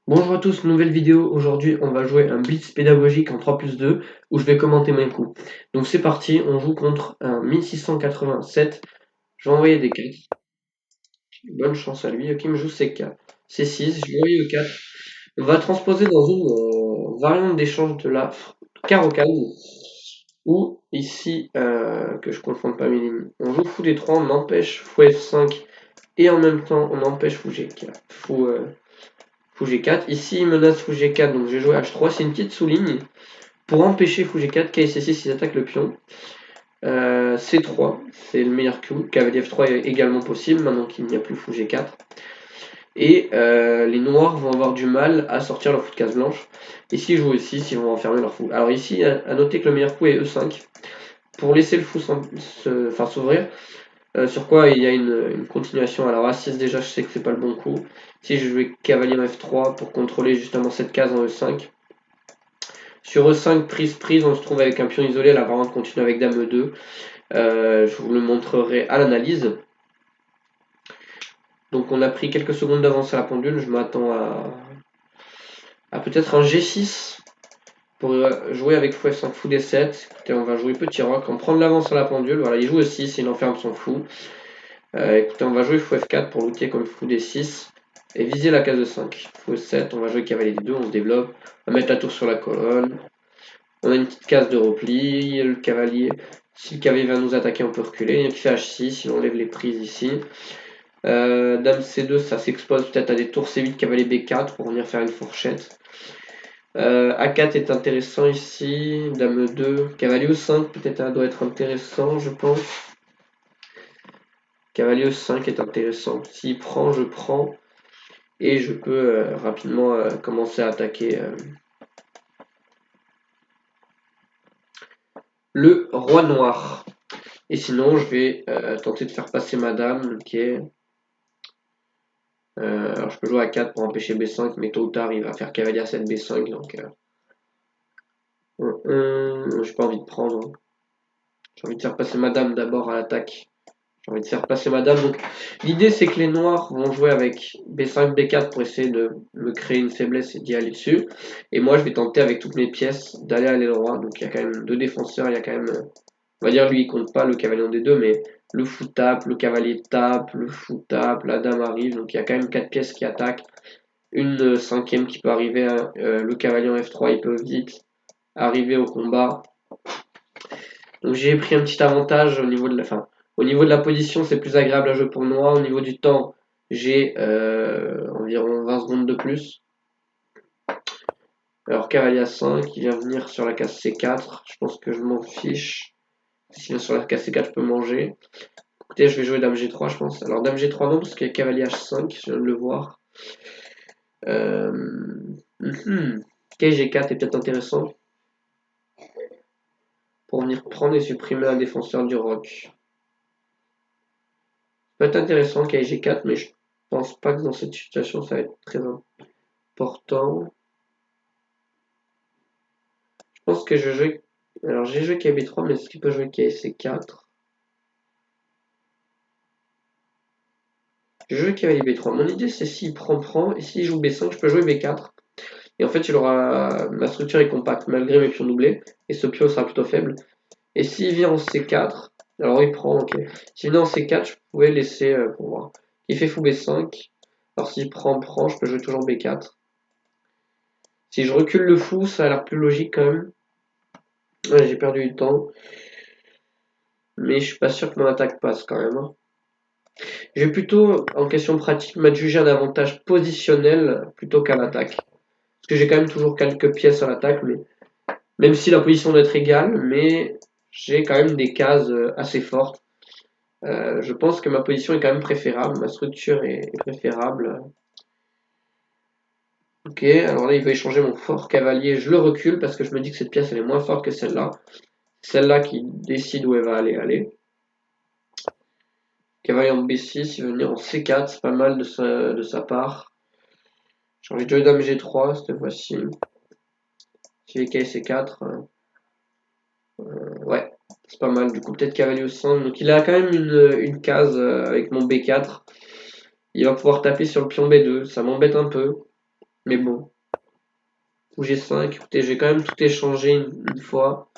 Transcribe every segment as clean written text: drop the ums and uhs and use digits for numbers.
Bonjour à tous, nouvelle vidéo. Aujourd'hui, on va jouer un blitz pédagogique en 3+2 où je vais commenter mes coups. Donc c'est parti, on joue contre un 1687. Je vais envoyer des 4. Bonne chance à lui. Ok, il me joue C4. C6, je vais envoyer E4. On va transposer dans une variante d'échange de la carocane où ici, que je ne confonde pas mes lignes, on joue fou D3, on empêche fou F5 et en même temps on empêche fou G4. Fou G4. Ici, il menace fou G4, donc je vais jouer H3. C'est une petite sous-ligne. Pour empêcher fou G4, KC6, ils attaquent le pion. C3, c'est le meilleur coup. Cavalier F3 est également possible, maintenant qu'il n'y a plus fou G4. Et les noirs vont avoir du mal à sortir leur fou de case blanche. Et s'ils jouent E6, ils vont enfermer leur fou. Alors ici, à noter que le meilleur coup est E5. Pour laisser le fou s'ouvrir, sur quoi il y a une continuation. Alors A6 déjà je sais que c'est pas le bon coup. Si je jouais cavalier en F3 pour contrôler justement cette case en E5. Sur E5 prise, on se trouve avec un pion isolé, la variante continue avec Dame E2. Je vous le montrerai à l'analyse. Donc on a pris quelques secondes d'avance à la pendule, je m'attends à peut-être un G6 pour jouer avec fou F5, fou D7. Écoutez, on va jouer petit roc, on prend de l'avance à la pendule, voilà, il joue E6 et il enferme son fou. Écoutez, on va jouer fou F4 pour lutter comme fou D6 et viser la case de 5. Fou E7, on va jouer cavalier D2, on se développe, on va mettre la tour sur la colonne. On a une petite case de repli, le cavalier, si le cavalier vient nous attaquer, on peut reculer. Il fait H6, il enlève les prises ici. Dame C2, ça s'expose peut-être à des tours C8, cavalier B4 pour venir faire une fourchette. A4 est intéressant ici, Dame E2, cavalier E5 peut-être doit être intéressant, je pense. Cavalier E5 est intéressant. S'il prend, je prends. Et je peux rapidement commencer à attaquer le roi noir. Et sinon, je vais tenter de faire passer ma dame, qui est... alors je peux jouer à 4 pour empêcher B5, mais tôt ou tard, il va faire cavalier à 7 B5, donc... j'ai pas envie de prendre. J'ai envie de faire passer ma dame d'abord à l'attaque. J'ai envie de faire passer ma dame. Donc l'idée c'est que les noirs vont jouer avec B5, B4 pour essayer de me créer une faiblesse et d'y aller dessus. Et moi je vais tenter avec toutes mes pièces d'aller à l'aile droit. Donc il y a quand même deux défenseurs, il y a quand même, on va dire lui il compte pas le cavalier en D2, mais le fou tape, le cavalier tape, le fou tape, la dame arrive. Donc il y a quand même quatre pièces qui attaquent. Une cinquième qui peut arriver, le cavalier en F3 il peut vite arriver au combat. Donc j'ai pris un petit avantage au niveau de la fin. Au niveau de la position, c'est plus agréable à jouer pour moi. Au niveau du temps, j'ai environ 20 secondes de plus. Alors cavalier à 5, qui vient venir sur la case C4. Je pense que je m'en fiche. S'il vient sur la case C4, je peux manger. Écoutez, je vais jouer dame G3, je pense. Alors dame G3 non, parce qu'il y a cavalier H5, je viens de le voir. Euh... Ok, G4 est peut-être intéressant. Pour venir prendre et supprimer un défenseur du roc. Ça peut être intéressant qu'il y ait G4, mais je pense pas que dans cette situation ça va être très important. Je pense que je vais jouer. Alors j'ai joué KB3, mais est-ce qu'il peut jouer KC4? Je joue cavalier B3. Mon idée c'est s'il prend, et s'il joue B5, je peux jouer B4. Et en fait, il aura. Ma structure est compacte, malgré mes pions doublés, et ce pion sera plutôt faible. Et s'il vient en C4, alors il prend, ok. S'il vient en C4, je pouvais laisser pour voir. Il fait fou B5. Alors s'il prend, je peux jouer toujours B4. Si je recule le fou, ça a l'air plus logique quand même. Ouais, j'ai perdu du temps. Mais je suis pas sûr que mon attaque passe quand même, hein. Je vais plutôt, en question pratique, m'adjuger un avantage positionnel plutôt qu'à l'attaque. Parce que j'ai quand même toujours quelques pièces à l'attaque, mais même si la position doit être égale, mais j'ai quand même des cases assez fortes. Je pense que ma position est quand même préférable, ma structure est préférable. Ok, alors là il va échanger mon fort cavalier, je le recule parce que je me dis que cette pièce elle est moins forte que celle-là. Celle-là qui décide où elle va aller. Cavalier en B6, il va venir en C4, c'est pas mal de sa part. J'ai envie de jouer dame G3 cette fois-ci. Si les K C4, ouais, c'est pas mal. Du coup, peut-être cavalier au 5. Donc il a quand même une case avec mon B4. Il va pouvoir taper sur le pion B2, ça m'embête un peu. Mais bon. Ou G5, écoutez, j'ai quand même tout échangé une fois.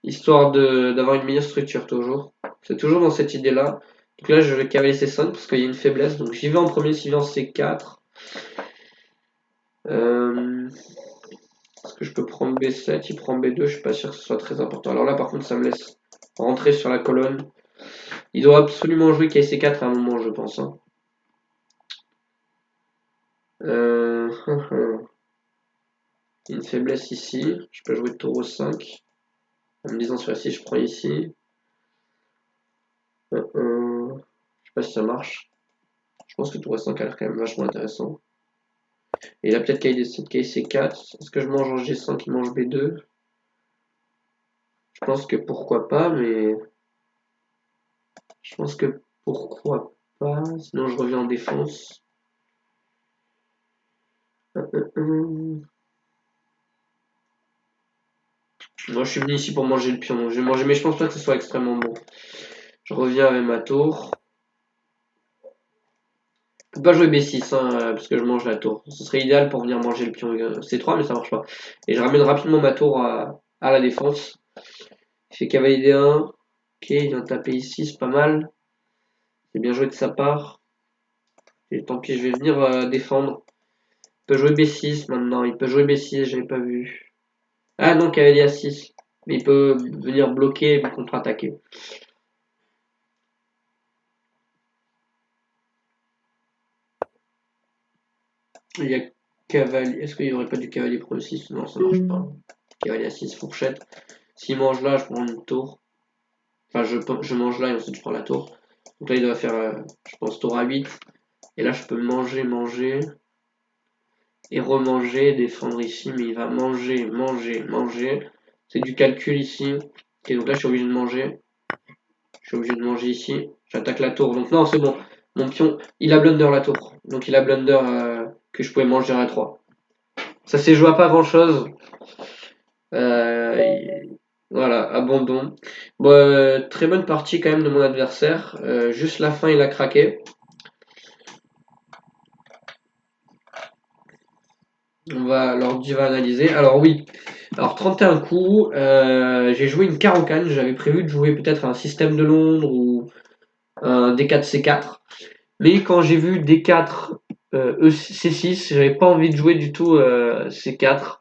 Histoire d'avoir une meilleure structure toujours. C'est toujours dans cette idée-là. Donc là, je vais cavaler C5 parce qu'il y a une faiblesse. Donc j'y vais en premier, s'il vient en C4. Est-ce que je peux prendre B7? Il prend B2, je suis pas sûr que ce soit très important. Alors là, par contre, ça me laisse rentrer sur la colonne. Il doit absolument jouer KC4 à un moment, je pense. Hein. Il y a une faiblesse ici. Je peux jouer taureau 5. En me disant sur la 6, je prends ici. Je sais pas si ça marche. Je pense que taureau 5 a l'air quand même vachement intéressant. Et il a peut-être KD7, KC4. Est-ce que je mange en G5, il mange B2? Je pense que pourquoi pas, mais... Je pense que pourquoi pas. Sinon, je reviens en défense. Moi, je suis venu ici pour manger le pion. Donc je vais manger, mais je pense pas que ce soit extrêmement bon. Je reviens avec ma tour. Je peux pas jouer B6, hein, parce que je mange la tour. Ce serait idéal pour venir manger le pion C3, mais ça marche pas. Et je ramène rapidement ma tour à la défense. Il fait cavalier D1. Ok, il vient taper ici, c'est pas mal. C'est bien joué de sa part. Et tant pis, je vais venir défendre. Il peut jouer B6 maintenant. Il peut jouer B6, j'avais pas vu. Ah non, cavalier A6. Mais il peut venir bloquer et me contre-attaquer. Il y a cavalier. Est-ce qu'il n'y aurait pas du cavalier pro 6? Non, ça marche pas. Cavalier A6, fourchette. S'il mange là, je prends une tour. Enfin, je mange là et ensuite je prends la tour. Donc là, il doit faire, je pense, tour A8. Et là, je peux manger. Et remanger, défendre ici. Mais il va manger. C'est du calcul ici. Et donc là, je suis obligé de manger. Je suis obligé de manger ici. J'attaque la tour. Donc non, c'est bon. Mon pion, il a blunder la tour. Donc il a blunder que je pouvais manger à 3. Ça s'est joué à pas grand chose. Voilà, abandon. Bon, très bonne partie quand même de mon adversaire. Juste la fin, il a craqué. Alors, tu vas analyser. Alors oui, alors 31 coups, j'ai joué une carocane. J'avais prévu de jouer peut-être un système de Londres ou un D4 C4. Mais quand j'ai vu D4 C6, j'avais pas envie de jouer du tout C4.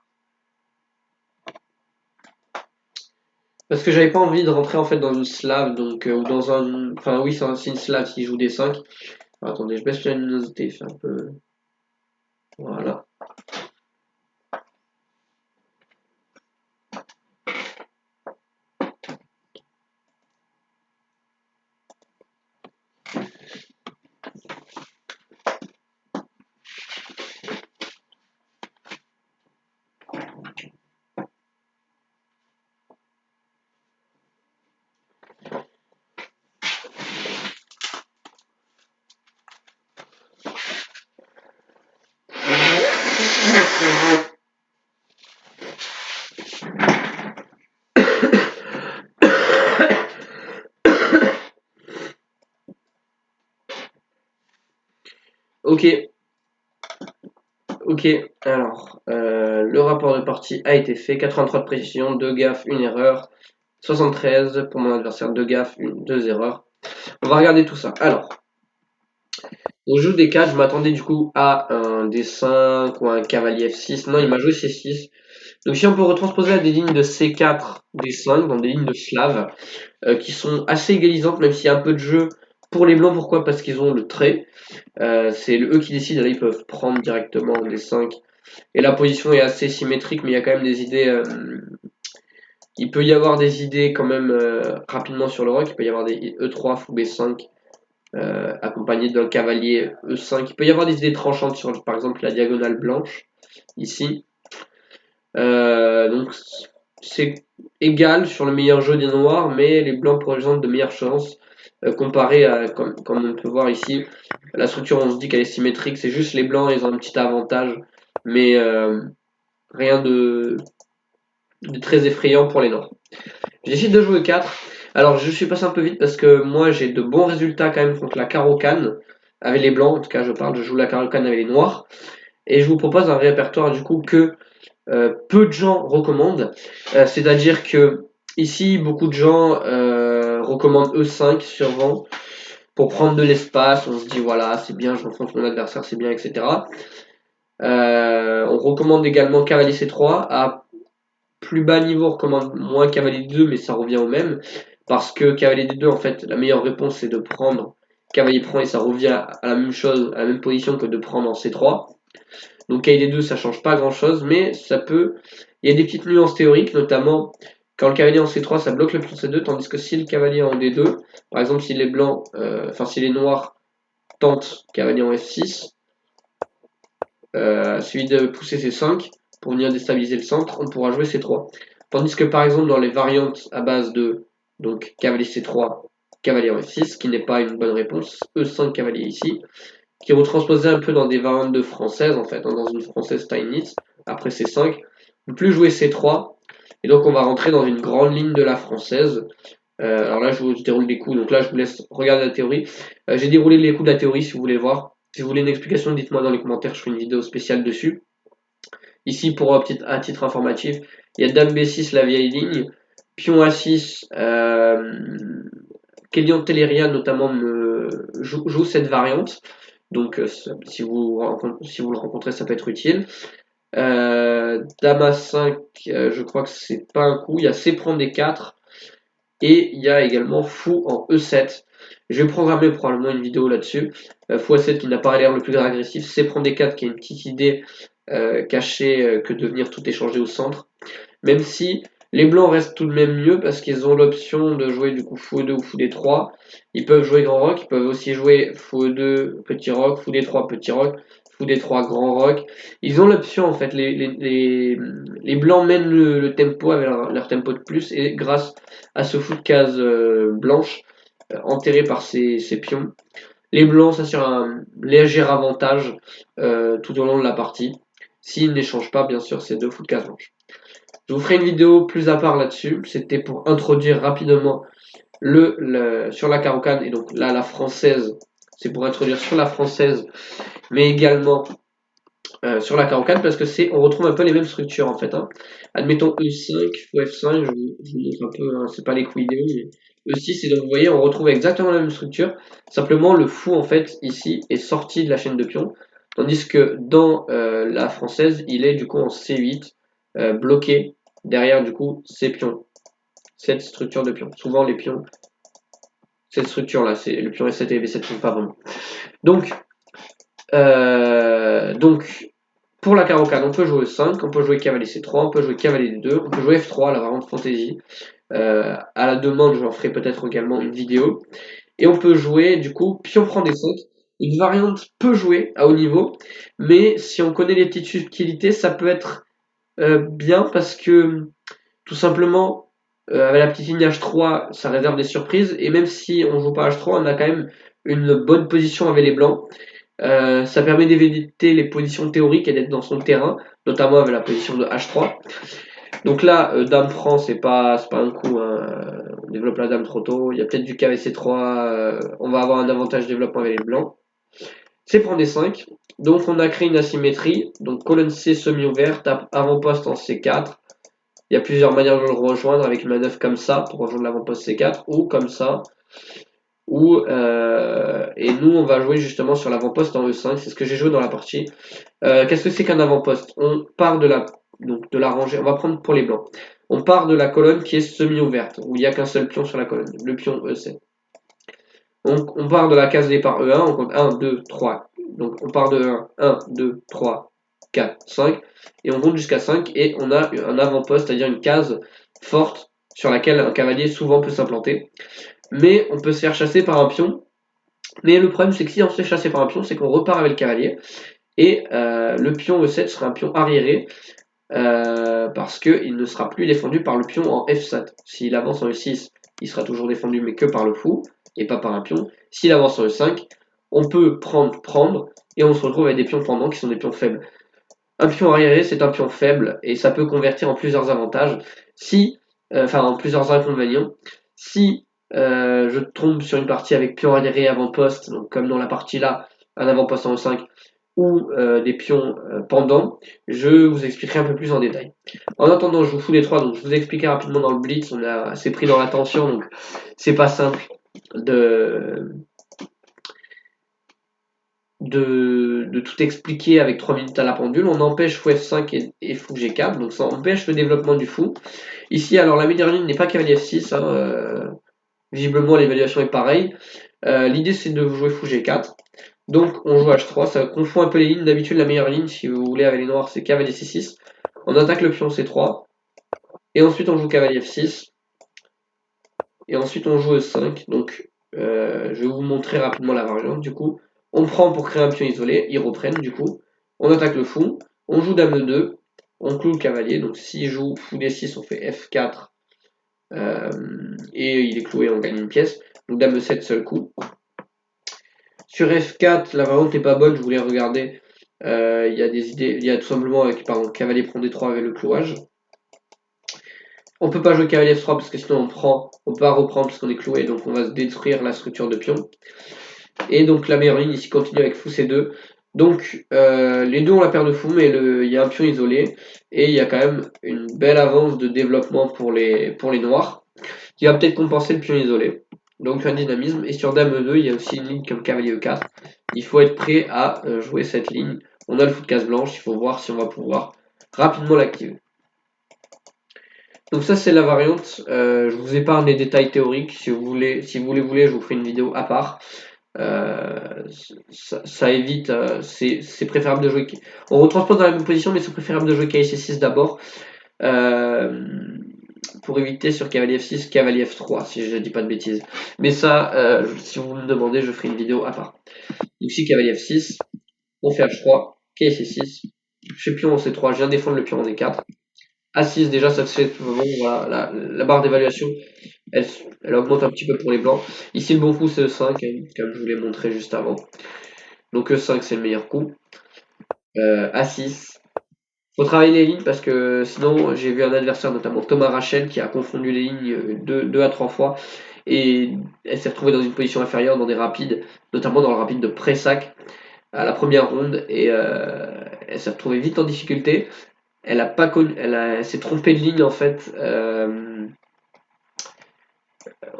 Parce que j'avais pas envie de rentrer en fait dans une slave, donc ou dans un. Enfin oui, c'est une slave s'il joue D5. Alors, attendez, je baisse la luminosité, fait un peu. Voilà. Ok, ok. Alors, le rapport de partie a été fait. 83 de précision, 2 gaffes, une erreur. 73 pour mon adversaire, 2 gaffes, 2 erreurs. On va regarder tout ça. Alors, on joue des 4, je m'attendais du coup à un D5 ou un cavalier F6. Non, il m'a joué C6. Donc si on peut retransposer à des lignes de C4, D5, dans des lignes de slave, qui sont assez égalisantes, même s'il y a un peu de jeu pour les blancs. Pourquoi? Parce qu'ils ont le trait. C'est eux qui décident, là ils peuvent prendre directement des 5. Et la position est assez symétrique, mais il y a quand même des idées. Il peut y avoir des idées quand même rapidement sur le roc. Il peut y avoir des E3 fou B5 accompagné d'un cavalier E5. Il peut y avoir des idées tranchantes sur par exemple la diagonale blanche ici. Donc c'est égal sur le meilleur jeu des noirs, mais les blancs présentent de meilleures chances comparé à comme on peut voir ici. La structure, on se dit qu'elle est symétrique, c'est juste les blancs, ils ont un petit avantage, mais rien de très effrayant pour les noirs. Je décide de jouer 4. Alors je suis passé un peu vite parce que moi j'ai de bons résultats quand même contre la carocane avec les blancs, en tout cas je joue la carocane avec les noirs. et je vous propose un répertoire du coup que peu de gens recommandent. C'est-à-dire que ici, beaucoup de gens recommandent E5 sur vent pour prendre de l'espace. On se dit voilà, c'est bien, j'enfonce mon adversaire, c'est bien, etc. On recommande également cavalier C3. À plus bas niveau, on recommande moins cavalier D2, mais ça revient au même. Parce que cavalier D2, en fait, la meilleure réponse, c'est de prendre cavalier prend et ça revient à la même chose, à la même position que de prendre en C3. Donc cavalier D2, ça change pas grand chose, mais ça peut. Il y a des petites nuances théoriques, notamment quand le cavalier en C3, ça bloque le pion C2, tandis que si le cavalier en D2, par exemple, si les blancs, si les noirs tentent cavalier en F6, suivi de pousser C5 pour venir déstabiliser le centre, on pourra jouer C3. Tandis que par exemple dans les variantes à base de donc cavalier C3, cavalier en F6, qui n'est pas une bonne réponse, E5 cavalier ici, qui est retransposé un peu dans des variantes de françaises en fait, hein, dans une française Steinitz, après C5, ne plus jouer C3, et donc on va rentrer dans une grande ligne de la française. Alors là je vous déroule des coups, donc là je vous laisse regarder la théorie. J'ai déroulé les coups de la théorie si vous voulez voir. Si vous voulez une explication, dites-moi dans les commentaires, je ferai une vidéo spéciale dessus. Ici, pour à titre informatif, il y a Dame B6, la vieille ligne, Pion A6, Kélian Teleria notamment joue cette variante. Donc si vous le rencontrez, ça peut être utile. Dame A5, je crois que c'est pas un coup. Il y a C prend D4 et il y a également Fou en E7. Je vais programmer probablement une vidéo là-dessus. Fou A7 qui n'a pas l'air le plus agressif. C prend D4 qui a une petite idée cachée que de venir tout échanger au centre. Même si les blancs restent tout de même mieux parce qu'ils ont l'option de jouer du coup Fou E2 ou Fou D3. Ils peuvent jouer grand roc, ils peuvent aussi jouer Fou E2 petit roc, Fou D3 petit roc, Fou D3 grand roc. Ils ont l'option en fait, les blancs mènent le tempo avec leur tempo de plus et grâce à ce fou de case blanche enterré par ces pions, les blancs s'assurent un léger avantage tout au long de la partie. S'ils n'échangent pas bien sûr ces deux fous de case blanche. Je vous ferai une vidéo plus à part là-dessus. C'était pour introduire rapidement sur la carocane et donc là la française. C'est pour introduire sur la française, mais également sur la carocane parce que on retrouve un peu les mêmes structures en fait. Hein. Admettons E5, fou F5, je vous montre un peu, hein, c'est pas les coups idéaux, mais E6, et donc vous voyez, on retrouve exactement la même structure. Simplement, le fou en fait ici est sorti de la chaîne de pions, tandis que dans la française, il est du coup en C8, bloqué derrière du coup ces pions, cette structure de pions. Souvent les pions, cette structure là, c'est le pion S7 et B7 ne sont pas vraiment. Donc pour la carocane, on peut jouer E5, on peut jouer cavalier C3, on peut jouer cavalier D2, on peut jouer F3, la variante fantasy. À la demande, j'en ferai peut-être également une vidéo. Et on peut jouer, du coup, pion prend D5. Une variante peut jouer à haut niveau, mais si on connaît les petites subtilités, ça peut être bien parce que, tout simplement, avec la petite ligne H3, ça réserve des surprises. Et même si on joue pas H3, on a quand même une bonne position avec les blancs. Ça permet d'éviter les positions théoriques et d'être dans son terrain, notamment avec la position de H3. Donc là, dame franc, c'est pas un coup. Hein. On développe la dame trop tôt. Il y a peut-être du KVC3. On va avoir un avantage de développement avec les blancs. C'est prend D5. Donc on a créé une asymétrie. Donc colonne C semi-ouverte, avant-poste en C4. Il y a plusieurs manières de le rejoindre avec une manœuvre comme ça pour rejoindre l'avant-poste C4 ou comme ça. Et nous on va jouer justement sur l'avant-poste en E5. C'est ce que j'ai joué dans la partie. Qu'est-ce que c'est qu'un avant-poste? On part de la rangée. On va prendre pour les blancs. On part de la colonne qui est semi-ouverte, où il n'y a qu'un seul pion sur la colonne, le pion E7. Donc on part de la case départ E1, on compte 1, 2, 3. Donc on part de 1, 2, 3, 4, 5. Et on compte jusqu'à 5 et on a un avant-poste, c'est-à-dire une case forte sur laquelle un cavalier souvent peut s'implanter. Mais on peut se faire chasser par un pion. Mais le problème c'est que si on se fait chasser par un pion, c'est qu'on repart avec le cavalier. Et le pion E7 sera un pion arriéré parce qu'il ne sera plus défendu par le pion en F7. S'il avance en E6, il sera toujours défendu mais que par le fou et pas par un pion. S'il avance en E5, on peut prendre et on se retrouve avec des pions pendants qui sont des pions faibles. Un pion arriéré, c'est un pion faible et ça peut convertir en plusieurs avantages. En plusieurs inconvénients. Si je tombe sur une partie avec pion arriéré avant-poste, donc comme dans la partie là, un avant-poste en E5, ou des pions pendants, je vous expliquerai un peu plus en détail. En attendant, je vous fous les trois, donc je vous expliquerai rapidement dans le blitz, on a assez pris dans l'attention, donc c'est pas simple de, de tout expliquer avec 3 minutes à la pendule. On empêche fou F5 et fou G4, donc ça empêche le développement du fou. Ici, alors la meilleure ligne n'est pas cavalier F6, hein, visiblement l'évaluation est pareille. L'idée c'est de jouer fou G4. Donc on joue H3, ça confond un peu les lignes. D'habitude la meilleure ligne, si vous voulez, avec les noirs, c'est cavalier C6. On attaque le pion C3. Et ensuite on joue cavalier F6. Et ensuite on joue E5. Donc je vais vous montrer rapidement la variante du coup. On prend pour créer un pion isolé, ils reprennent du coup. On attaque le fou. On joue dame E2. On cloue le cavalier. Donc s'il joue fou D6, on fait F4. Et il est cloué, on gagne une pièce. Donc dame E7, seul coup. Sur F4, la variante n'est pas bonne, je voulais regarder. Il y a des idées, il y a tout simplement avec par exemple cavalier prend D3 avec le clouage. On peut pas jouer cavalier F3 parce que sinon on peut pas reprendre parce qu'on est cloué, donc on va se détruire la structure de pion. Et donc la meilleure ligne ici continue avec fou C2. Donc les deux ont la paire de fou, mais il y a un pion isolé et il y a quand même une belle avance de développement pour les noirs qui va peut-être compenser le pion isolé. Donc un dynamisme. Et sur dame E2, il y a aussi une ligne comme cavalier E4. Il faut être prêt à jouer cette ligne. On a le fou de case blanche, il faut voir si on va pouvoir rapidement l'activer. Donc ça c'est la variante. Je vous épargne les détails théoriques. Si vous voulez, je vous ferai une vidéo à part. Ça évite, c'est préférable de jouer. On retranspose dans la même position, mais c'est préférable de jouer KC6 d'abord. Pour éviter sur cavalier F6, cavalier F3, si je ne dis pas de bêtises. Mais ça, si vous me demandez, je ferai une vidéo à part. Donc ici, cavalier F6, on fait H3, cavalier C6, je fais pion en C3, je viens défendre le pion en D4. A6, déjà, ça se fait, bon, voilà, la barre d'évaluation, elle augmente un petit peu pour les blancs. Ici, le bon coup, c'est E5, hein, comme je vous l'ai montré juste avant. Donc E5, c'est le meilleur coup. A6, faut travailler les lignes parce que sinon j'ai vu un adversaire, notamment Thomas Rachel, qui a confondu les lignes 2 à 3 fois et elle s'est retrouvée dans une position inférieure dans des rapides, notamment dans le rapide de Pressac à la première ronde et elle s'est retrouvée vite en difficulté. Elle a pas connu, elle s'est trompée de ligne en fait.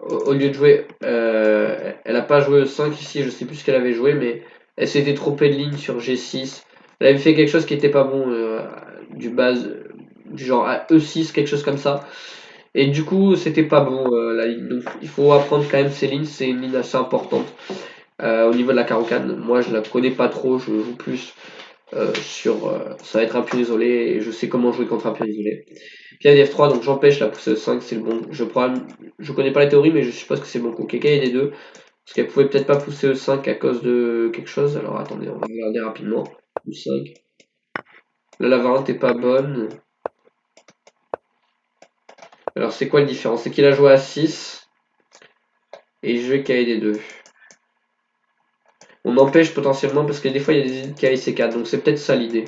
Au lieu de jouer, elle a pas joué E5 ici, je sais plus ce qu'elle avait joué, mais elle s'était trompée de ligne sur G6. Elle avait fait quelque chose qui était pas bon, du genre à E6, quelque chose comme ça. Et du coup, c'était pas bon la ligne. Donc il faut apprendre quand même ces lignes, c'est une ligne assez importante au niveau de la carocane. Moi, je la connais pas trop, je joue plus ça va être un pion isolé et je sais comment jouer contre un pion isolé. Pied F3, donc j'empêche la poussée E5, c'est le bon. Je connais pas la théorie, mais je suppose que c'est bon coup. Keke et des deux, parce qu'elle pouvait peut-être pas pousser E5 à cause de quelque chose. Alors attendez, on va regarder rapidement. E5. Là, la variante est pas bonne. Alors c'est quoi la différence? C'est qu'il a joué à 6 et il jouait des deux. On empêche potentiellement parce que des fois il y a des idées de KIC4, donc c'est peut-être ça l'idée.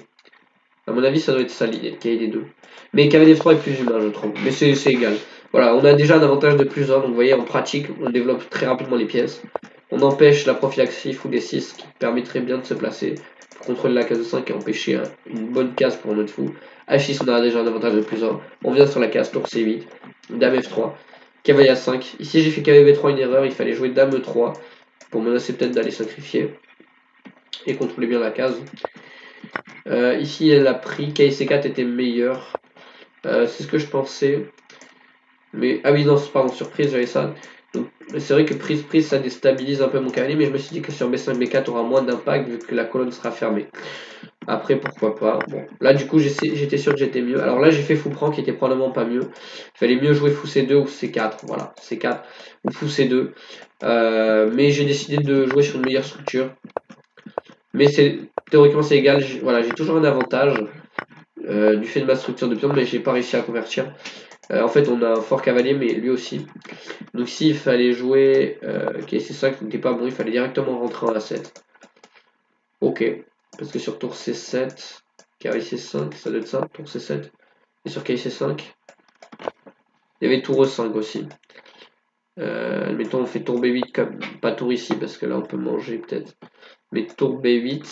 À mon avis, ça doit être ça l'idée, de KD 2. Mais cavalier F3 est plus humain, je trouve. Mais c'est égal. Voilà, on a déjà un avantage de plus 1, donc vous voyez, en pratique, on développe très rapidement les pièces. On empêche la prophylaxie fou des 6 qui permettrait bien de se placer pour contrôler la case de 5 et empêcher une bonne case pour notre fou. H6, on a déjà un avantage de plus 1. On vient sur la case tour C8, dame F3, cavalier A5. Ici, j'ai fait cavalier B3 une erreur, il fallait jouer dame E3 pour menacer peut-être d'aller sacrifier et contrôler bien la case. Ici, elle a pris, KC4 était meilleur. C'est ce que je pensais. Mais, ah oui, non, pardon, surprise, j'avais ça. Donc, c'est vrai que prise, ça déstabilise un peu mon cavalier, mais je me suis dit que sur B5, B4 aura moins d'impact vu que la colonne sera fermée. Après, pourquoi pas. Bon, là, du coup, j'étais sûr que j'étais mieux. Alors là, j'ai fait fou prend qui était probablement pas mieux. Il fallait mieux jouer fou C2 ou C4. Voilà, C4 ou fou C2. Mais j'ai décidé de jouer sur une meilleure structure. Mais théoriquement, c'est égal. Voilà, j'ai toujours un avantage. Du fait de ma structure de pion, mais j'ai pas réussi à convertir. En fait, on a un fort cavalier, mais lui aussi. Donc, s'il fallait jouer C5 n'était pas bon, il fallait directement rentrer en A7. Ok, parce que sur tour C7, cavalier C5, ça doit être ça, tour C7. Et sur cavalier C5, il y avait tour E5 aussi. Admettons, on fait tour B8, comme pas tour ici, parce que là on peut manger peut-être. Mais tour B8.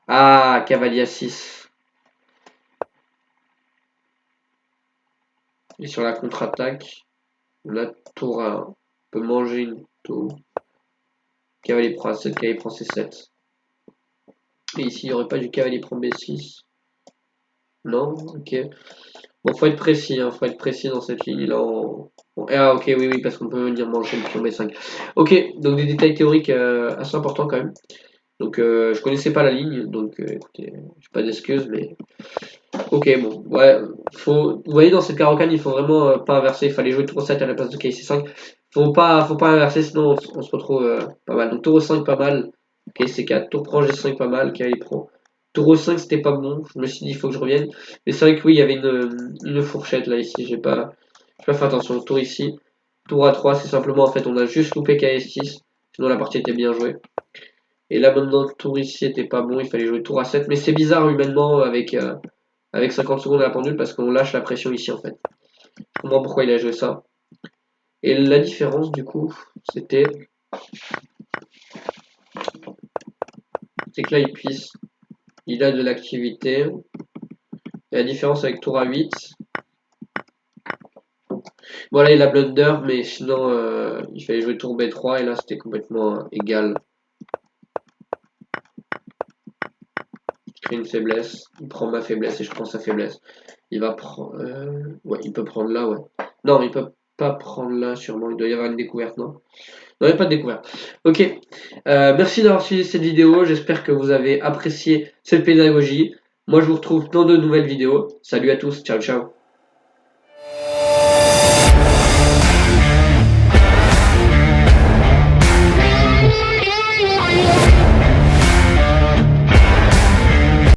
Ah, cavalier à 6. Et sur la contre-attaque, on a tour A1. On peut manger une tour. Cavalier prend A7, cavalier prend C7. Et ici, il n'y aurait pas du cavalier prend B6. Non, ok. Bon, faut être précis, hein, faut être précis dans cette ligne-là. Ah, ok, oui, oui, parce qu'on peut venir manger le pion B5. Ok, donc des détails théoriques assez importants quand même. Donc, je connaissais pas la ligne, donc écoutez, j'ai pas d'excuses, mais ok, bon, ouais, vous voyez, dans cette carocane, il faut vraiment pas inverser. Il fallait jouer tour 7 à la place de KC5. Faut pas inverser, sinon on se retrouve pas mal. Donc, tour 5, pas mal. Ok, C4, tour prend G5, pas mal. KL prend. Tour 5, c'était pas bon. Je me suis dit, il faut que je revienne. Mais c'est vrai que oui, il y avait une fourchette là, ici. J'ai pas fait attention. Tour ici. Tour A3, c'est simplement, en fait, on a juste loupé KS6. Sinon, la partie était bien jouée. Et là, maintenant, le tour ici était pas bon. Il fallait jouer tour A7. Mais c'est bizarre humainement avec 50 secondes à la pendule parce qu'on lâche la pression ici en fait. Je comprends pourquoi il a joué ça. Et la différence du coup, c'était c'est que là il a de l'activité. Et la différence avec tour A8, voilà il a blunder, mais sinon il fallait jouer tour B3 et là c'était complètement égal. Je crée une faiblesse, il prend ma faiblesse et je prends sa faiblesse. Il va prendre, ouais, il peut prendre là, ouais. Non, il peut pas prendre là, sûrement. Il doit y avoir une découverte, non? Non, il n'y a pas de découverte. Ok. Merci d'avoir suivi cette vidéo. J'espère que vous avez apprécié cette pédagogie. Moi, je vous retrouve dans de nouvelles vidéos. Salut à tous. Ciao, ciao.